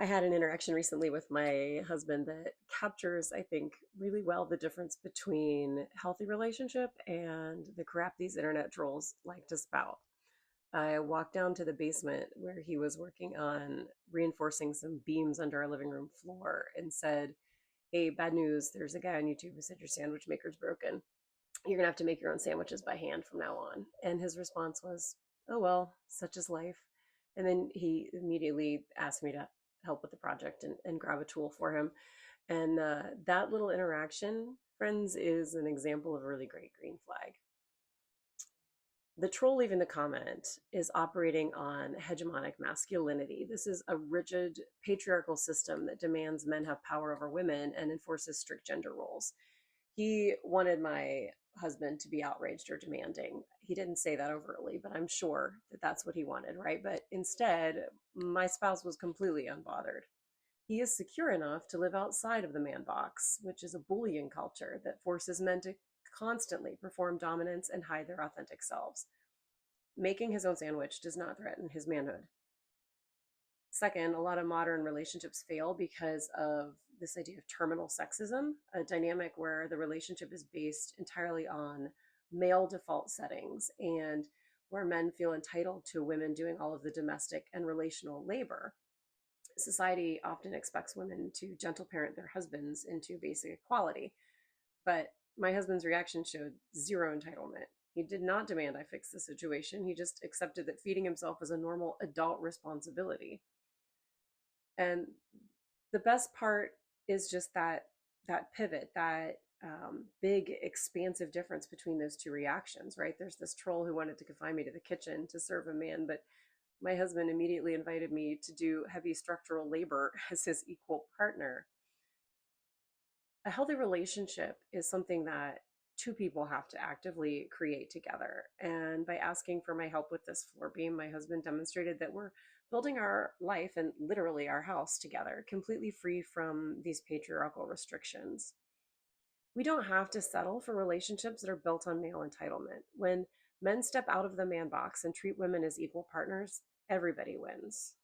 I had an interaction recently with my husband that captures, I think, really well the difference between healthy relationship and the crap these internet trolls like to spout. I walked down to the basement where he was working on reinforcing some beams under our living room floor and said, "Hey, bad news. There's a guy on YouTube who said your sandwich maker's broken. You're going to have to make your own sandwiches by hand from now on." And his response was, "Oh, well, such is life." And then he immediately asked me to help with the project and grab a tool for him. And that little interaction, friends, is an example of a really great green flag. The troll leaving the comment is operating on hegemonic masculinity. This is a rigid patriarchal system that demands men have power over women and enforces strict gender roles. He wanted my husband to be outraged or demanding. He didn't say that overtly, but I'm sure that that's what he wanted, right? But instead, my spouse was completely unbothered. He is secure enough to live outside of the man box, which is a bullying culture that forces men to constantly perform dominance and hide their authentic selves. Making his own sandwich does not threaten his manhood. Second, a lot of modern relationships fail because of this idea of terminal sexism, a dynamic where the relationship is based entirely on male default settings and where men feel entitled to women doing all of the domestic and relational labor. Society often expects women to gentle parent their husbands into basic equality, but my husband's reaction showed zero entitlement. He did not demand I fix the situation. He just accepted that feeding himself was a normal adult responsibility. And the best part is just that pivot, that big expansive difference between those two reactions, right? There's this troll who wanted to confine me to the kitchen to serve a man, but my husband immediately invited me to do heavy structural labor as his equal partner. A healthy relationship is something that two people have to actively create together. And by asking for my help with this floor beam, my husband demonstrated that we're building our life and literally our house together, completely free from these patriarchal restrictions. We don't have to settle for relationships that are built on male entitlement. When men step out of the man box and treat women as equal partners, everybody wins.